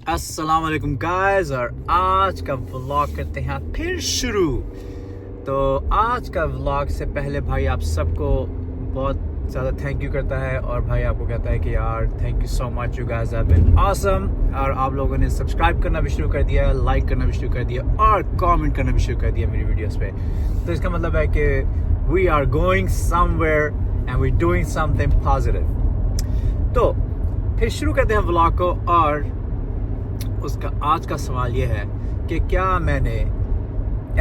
अस्सलाम वालेकुम गाइस, और आज का व्लॉग करते हैं फिर शुरू। तो आज का व्लॉग से पहले भाई आप सबको बहुत ज़्यादा थैंक यू करता है, और भाई आपको कहता है कि यार thank you so much, you guys have been awesome. और आप लोगों ने सब्सक्राइब करना भी शुरू कर दिया, लाइक करना भी शुरू कर दिया और कमेंट करना भी शुरू कर दिया मेरी वीडियोस पे। तो इसका मतलब है कि we are going somewhere and we doing something positive. तो फिर शुरू करते हैं व्लॉग को, और उसका आज का सवाल ये है कि क्या मैंने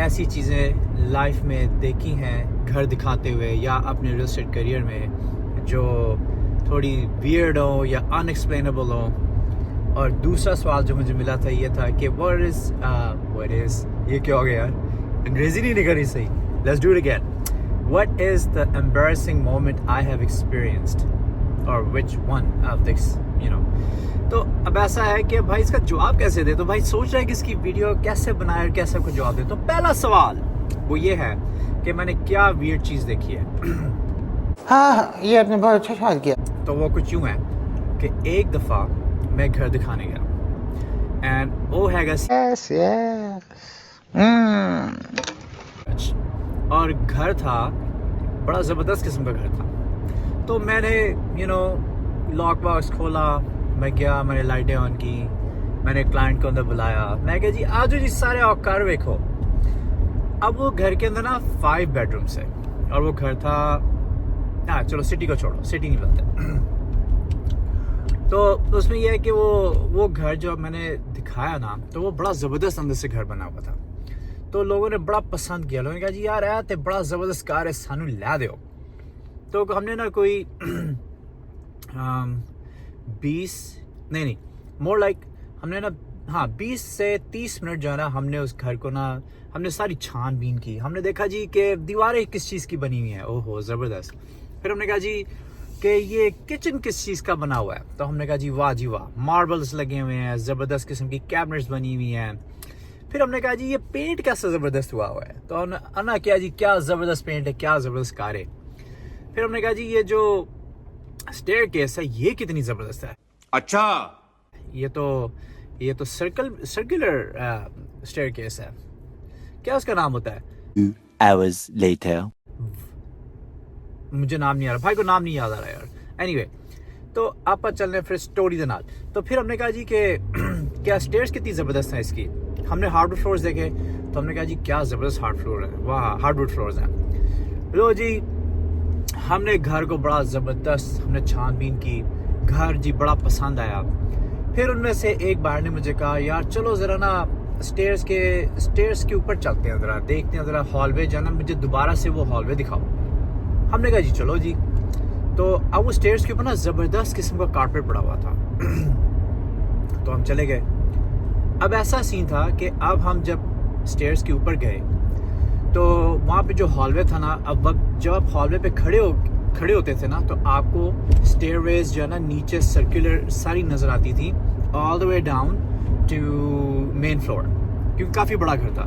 ऐसी चीज़ें लाइफ में देखी हैं घर दिखाते हुए या अपने रियल एस्टेट करियर में जो थोड़ी वियर्ड हो या अनएक्सप्लेनेबल हो। और दूसरा सवाल जो मुझे मिला था ये था कि व्हाट इज़ ये क्या हो गया यार, अंग्रेजी नहीं निकल रही सही। Let's do it again. What is the embarrassing moment I have experienced, और which one of this you know. तो अब ऐसा है कि भाई इसका जवाब कैसे दे, तो भाई सोच रहा है कि इसकी वीडियो कैसे बनाए और कैसे आपको जवाब दे। तो पहला सवाल वो ये है कि मैंने क्या वियर्ड चीज़ देखी है। हाँ, ये आपने बहुत अच्छा सवाल किया। तो वो कुछ यूँ है कि एक दफ़ा मैं घर दिखाने गया एंड वो हैगा यस यस। और घर था, बड़ा ज़बरदस्त किस्म का घर था। तो मैंने लॉक बॉक्स खोला, मैं गया, मैंने लाइटें ऑन की, मैंने क्लाइंट को अंदर बुलाया, मैं कहा जी आज जी सारे औकार देखो। अब वो घर के अंदर ना 5 बेडरूम्स है, और वो घर था, हाँ चलो सिटी को छोड़ो, सिटी नहीं बनता। तो उसमें यह है कि वो घर जो मैंने दिखाया ना, तो वो बड़ा ज़बरदस्त अंदर से घर बना हुआ था। तो लोगों ने बड़ा पसंद किया, लोगों ने कहा जी यार ऐ ते बड़ा ज़बरदस्त कार है, सानू ला दो। तो हमने ना कोई 20 नहीं मोर लाइक हमने ना 20 से 30 मिनट जो है ना, हमने उस घर को ना हमने सारी छानबीन की। हमने देखा जी कि दीवारें किस चीज़ की बनी हुई हैं, ओहो ज़बरदस्त। फिर हमने कहा जी कि ये किचन किस चीज़ का बना हुआ है, तो हमने कहा जी वाह, मार्बल्स लगे हुए हैं, ज़बरदस्त किस्म की कैबिनेट्स बनी हुई हैं। फिर हमने कहा जी ये पेंट कैसा ज़बरदस्त हुआ है, तो हमने क्या जी क्या ज़बरदस्त पेंट है, क्या ज़बरदस्त कार है। फिर हमने कहा जी ये जो स्टेयरकेस है ये कितनी ज़बरदस्त है। अच्छा, ये तो सर्कुलर स्टेयरकेस है, क्या उसका नाम होता है? 2 hours later. मुझे नाम नहीं आ रहा, भाई को नाम नहीं याद आ रहा यार। एनीवे, तो आप चल रहे फिर स्टोरी के नाल। तो फिर हमने कहा जी कि क्या स्टेयर्स कितनी ज़बरदस्त हैं इसकी। हमने हार्डवुड फ्लोर्स देखे, तो हमने कहा जी क्या ज़बरदस्त हार्डवुड फ्लोर्स हैं। लो जी, हमने घर को बड़ा ज़बरदस्त हमने छानबीन की, घर जी बड़ा पसंद आया। फिर उनमें से एक बार ने मुझे कहा यार चलो ज़रा ना स्टेयर्स के ऊपर चलते हैं, ज़रा देखते हैं, ज़रा हॉलवे जाना, मुझे दोबारा से वो हॉलवे दिखाओ। हमने कहा जी चलो जी। तो अब वो स्टेयर्स के ऊपर ना ज़बरदस्त किस्म का कारपेट पड़ा हुआ था। तो हम चले गए। अब ऐसा सीन था कि अब हम जब स्टेयर्स के ऊपर गए तो वहाँ पे जो हॉलवे था ना, अब जब आप हॉलवे पे खड़े होते थे ना, तो आपको स्टेयरवेज जो है ना नीचे सर्कुलर सारी नज़र आती थी, all the way down to main floor, क्योंकि काफ़ी बड़ा घर था।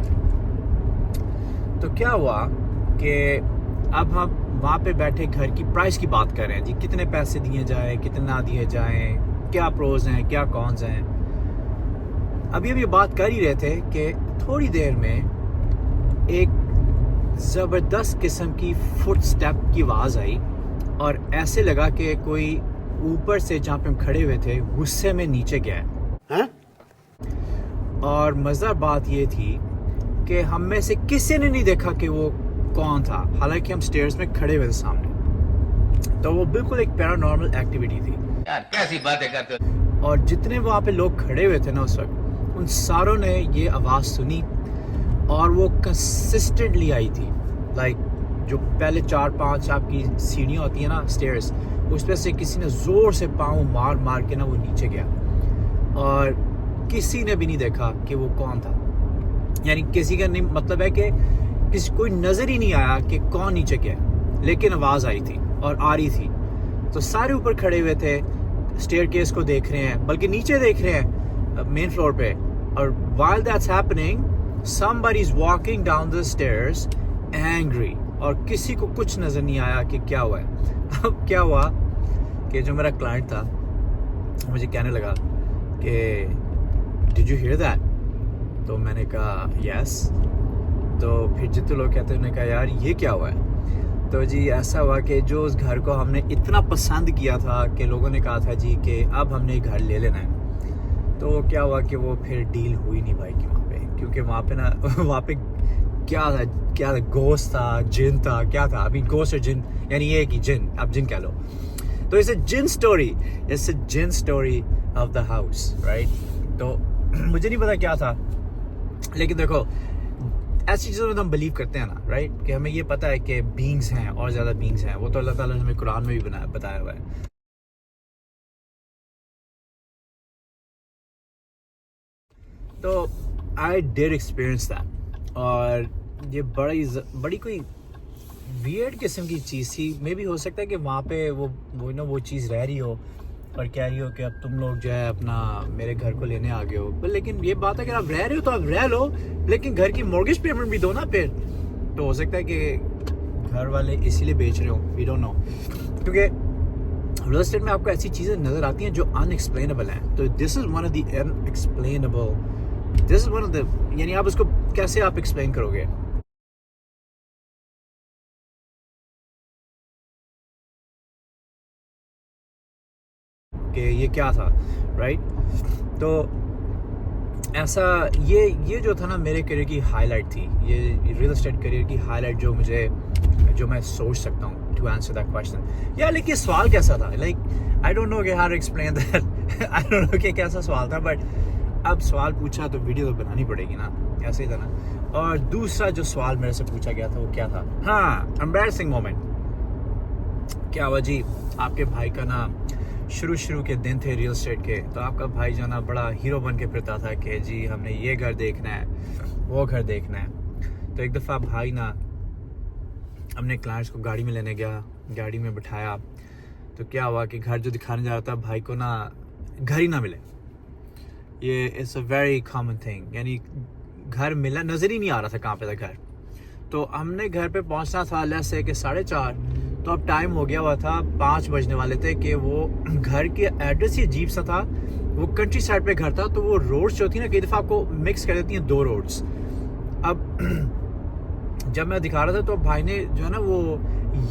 तो क्या हुआ कि अब हम वहाँ पे बैठे घर की प्राइस की बात कर रहे हैं जी, कितने पैसे दिए जाए, कितना दिए जाए, क्या प्रोज हैं, क्या कॉन्स हैं। अभी हम ये बात कर ही रहे थे कि थोड़ी देर में एक ज़बरदस्त किस्म की फुट स्टेप की आवाज़ आई, और ऐसे लगा कि कोई ऊपर से जहाँ पे हम खड़े हुए थे गुस्से में नीचे गया है। और मज़ेदार बात ये थी कि हम में से किसी ने नहीं देखा कि वो कौन था, हालांकि हम स्टेयर्स में खड़े हुए थे सामने। तो वो बिल्कुल एक पैरानॉर्मल एक्टिविटी थी यार कैसी बातें करते हो। और जितने वहाँ पे लोग खड़े हुए थे ना उस वक्त, उन सारों ने ये आवाज़ सुनी, और वो कंसिस्टेंटली आई थी। लाइक जो पहले 4-5 आपकी सीढ़ियाँ होती हैं ना स्टेयर्स, उस पर से किसी ने ज़ोर से पाँव मार के ना वो नीचे गया, और किसी ने भी नहीं देखा कि वो कौन था। यानी किसी का नहीं मतलब है कि कोई नज़र ही नहीं आया कि कौन नीचे गया, लेकिन आवाज़ आई थी और आ रही थी। तो सारे ऊपर खड़े हुए थे, स्टेयरकेस को देख रहे हैं, बल्कि नीचे देख रहे हैं मेन फ्लोर पे। और while that's happening, somebody is walking down the stairs angry, और किसी को कुछ नज़र नहीं आया कि क्या हुआ है। अब क्या हुआ कि जो मेरा क्लाइंट था मुझे कहने लगा कि डिड यू हियर दैट? तो मैंने कहा यस। तो फिर जितने लोग कहते हैं, उन्होंने कहा यार ये क्या हुआ है? तो जी ऐसा हुआ कि जो उस घर को हमने इतना पसंद किया था कि लोगों ने कहा था जी कि अब हमने घर ले लेना है। तो क्या हुआ कि वो फिर डील हुई नहीं भाई की वहाँ पे, क्योंकि वहाँ पे ना वहाँ पे क्या था, गोश्त था, जिन था, क्या था? अभी गोश्त और जिन, यानी ये कि जिन, आप जिन कह लो। तो इट्स अ जिन स्टोरी, इट्स अ जिन story of the house, right? तो मुझे नहीं पता क्या था, लेकिन देखो ऐसी चीज़ों में तो हम बिलीव करते हैं ना, राइट? कि हमें ये पता है कि बीइंग्स हैं और ज़्यादा बीइंग्स हैं। वो तो अल्लाह ताला ने हमें कुरान में भी बताया हुआ है। तो आई डिड एक्सपीरियंस दैट, और ये बड़ी कोई वियर्ड किस्म की चीज़ थी। मे भी हो सकता है कि वहाँ पे वो चीज़ रह रही हो और कह रही हो कि अब तुम लोग जो है अपना मेरे घर को लेने आ गए हो। पर लेकिन ये बात है कि आप रह रहे हो तो आप रह लो, लेकिन घर की मॉर्गेज पेमेंट भी दो ना फिर। तो हो सकता है कि घर वाले इसीलिए बेच रहे हो, वी डोंट नो। क्योंकि रियल एस्टेट में आपको ऐसी चीज़ें नज़र आती हैं जो अनएक्सप्लेनेबल हैं। तो this is one of the unexplainable, this is one of the, यानी आप उसको कैसे आप एक्सप्लेन करोगे? कि ये क्या था, राइट? तो ऐसा ये जो था ना मेरे करियर की हाईलाइट थी, ये रियल एस्टेट करियर की हाईलाइट जो मैं सोच सकता हूँ टू आंसर दैट क्वेश्चन। या लेकिन सवाल कैसा था, लाइक आई डोंट नो कि how to explain that, I don't know कि कैसा सवाल था, बट अब सवाल पूछा तो वीडियो तो बनानी पड़ेगी ना, ऐसे ही था ना। और दूसरा जो सवाल मेरे से पूछा गया था वो क्या था? हाँ, एम्बैरसिंग मोमेंट। क्या हुआ जी, आपके भाई का ना शुरू के दिन थे रियल एस्टेट के, तो आपका भाई जो ना बड़ा हीरो बन के फिरता था कि जी हमने ये घर देखना है, वो घर देखना है। तो एक दफ़ा भाई ना अपने क्लाइंट्स को गाड़ी में लेने गया, गाड़ी में बिठाया, तो क्या हुआ कि घर जो दिखाने जा रहा था भाई को ना घर ही ना मिले। ये it's a very common thing, यानी घर मिला, नज़र ही नहीं आ रहा था कहाँ पे था घर। तो हमने घर पे पहुँचना था लेट्स से कि 4:30, तो अब टाइम हो गया हुआ था, 5 बजने वाले थे कि वो घर के एड्रेस ही अजीब सा था। वो कंट्री साइड पे घर था, तो वो रोड्स जो थी ना कई दफ़ा आपको मिक्स कर देती हैं 2 रोड्स। अब जब मैं दिखा रहा था तो भाई ने जो है ना वो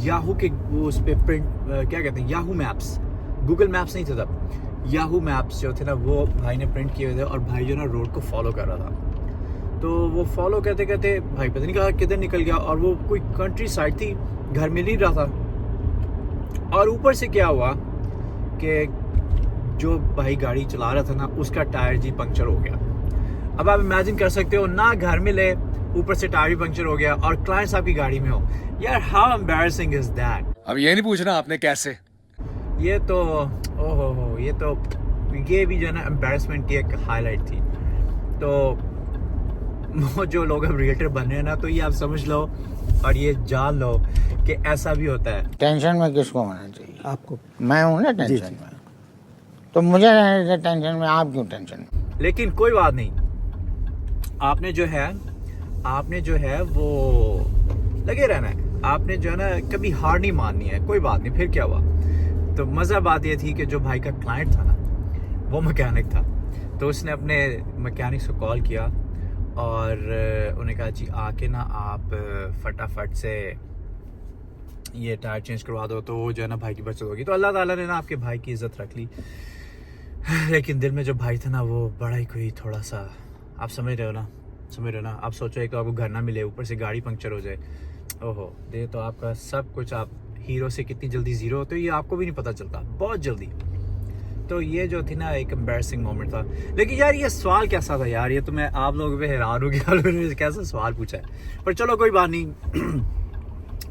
याहू के वो उस पर प्रिंट क्या कहते हैं, याहू मैप्स, गूगल मैप्स नहीं थे तब, याहू मैप्स जो थे ना वो भाई ने प्रिंट किए हुए थे, और भाई जो ना रोड को फॉलो कर रहा था। तो वो फॉलो करते करते भाई पता नहीं कहा किधर निकल गया, और वो कोई कंट्री साइड थी, घर मिल नहीं रहा था। और ऊपर से क्या हुआ कि जो भाई गाड़ी चला रहा था ना उसका टायर जी पंक्चर हो गया। अब आप इमेजिन कर सकते हो, ना घर मिले, ऊपर से टायर भी पंक्चर हो गया, और क्लाइंट्स आपकी गाड़ी में हो। यार हाउ एम्बैरसिंग इज दैट? अब ये नहीं पूछना आपने कैसे, ये तो ओहो, ये भी जो है ना एम्बैरसमेंट की एक हाईलाइट थी। तो वो जो लोग अब रिएल्टर बन रहे हैं ना, तो ये आप समझ लो और ये जान लो कि ऐसा भी होता है। टेंशन में किसको होना चाहिए? आपको। मैं हूँ ना टेंशन में, तो मुझे रहने दे टेंशन में, आप क्यों टेंशन में? लेकिन कोई बात नहीं, आपने जो है वो लगे रहना है, आपने जो है ना कभी हार नहीं माननी है। कोई बात नहीं, फिर क्या हुआ? तो मज़ा बात ये थी कि जो भाई का क्लाइंट था ना वो मैकेनिक था, तो उसने अपने मैकेनिक्स को कॉल किया और उन्हें कहा जी आके ना आप फटाफट से ये टायर चेंज करवा दो, तो वो जो है ना भाई की बचत होगी। तो अल्लाह ताला ने ना आपके भाई की इज़्ज़त रख ली। लेकिन दिल में जो भाई था ना वो बड़ा ही कोई थोड़ा सा, आप समझ रहे हो ना। आप सोचो एक तो आपको घर ना मिले, ऊपर से गाड़ी पंक्चर हो जाए, ओहो दे, तो आपका सब कुछ, आप हीरो से कितनी जल्दी ज़ीरो होते हो ये आपको भी नहीं पता चलता, बहुत जल्दी। तो ये जो थी ना एक एम्बैरसिंग मोमेंट था। लेकिन यार ये सवाल कैसा था यार, ये तो मैं आप लोगों पे हैरान हो गया, आप लोगों ने कैसा सवाल पूछा है। पर चलो कोई बात नहीं,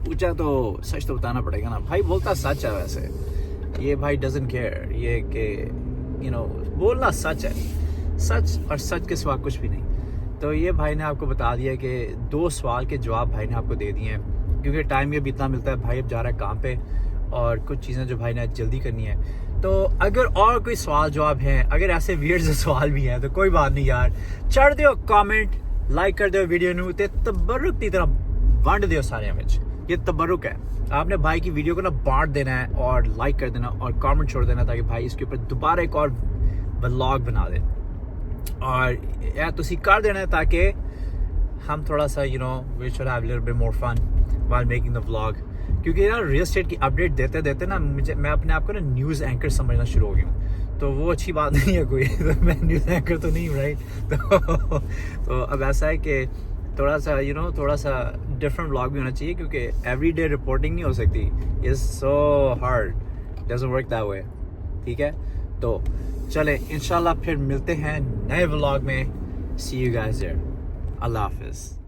पूछा तो सच तो बताना पड़ेगा ना। भाई बोलता सच है वैसे, ये भाई डजंट केयर, ये कि बोलना सच है, सच और सच के सिवा कुछ भी नहीं। तो ये भाई ने आपको बता दिया कि 2 सवाल के जवाब भाई ने आपको दे दिए हैं, क्योंकि टाइम ये भी इतना मिलता है, भाई अब जा रहा है काम पे, और कुछ चीज़ें जो भाई ने जल्दी करनी है। तो अगर और कोई सवाल जवाब हैं, अगर ऐसे वियर्ड से सवाल भी हैं तो कोई बात नहीं यार, चढ़ दियो कमेंट, लाइक कर दियो वीडियो नू, ते तबरुक की तरह वंड दियो सारे में। ये तबरुक है, आपने भाई की वीडियो को ना बांट देना है और लाइक कर देना और कमेंट छोड़ देना, ताकि भाई इसके ऊपर दोबारा एक और व्लॉग बना दे। और या ਤੁਸੀਂ कर देना ताकि हम थोड़ा सा we should have a little bit more fun while making the vlog, क्योंकि यार रियल एस्टेट की अपडेट देते देते ना मैं अपने आप को ना न्यूज़ एंकर समझना शुरू हो गया हूँ, तो वो अच्छी बात नहीं है कोई। तो मैं न्यूज़ एंकर तो नहीं हूँ, राइट। तो अब ऐसा है कि थोड़ा सा थोड़ा सा डिफरेंट व्लॉग भी होना चाहिए, क्योंकि एवरी डे रिपोर्टिंग नहीं हो सकती, is so hard, doesn't work that way, ठीक है। तो चले इंशाल्लाह फिर मिलते हैं नए व्लॉग में। सी यू गाइस देयर, अल्लाह हाफिज़।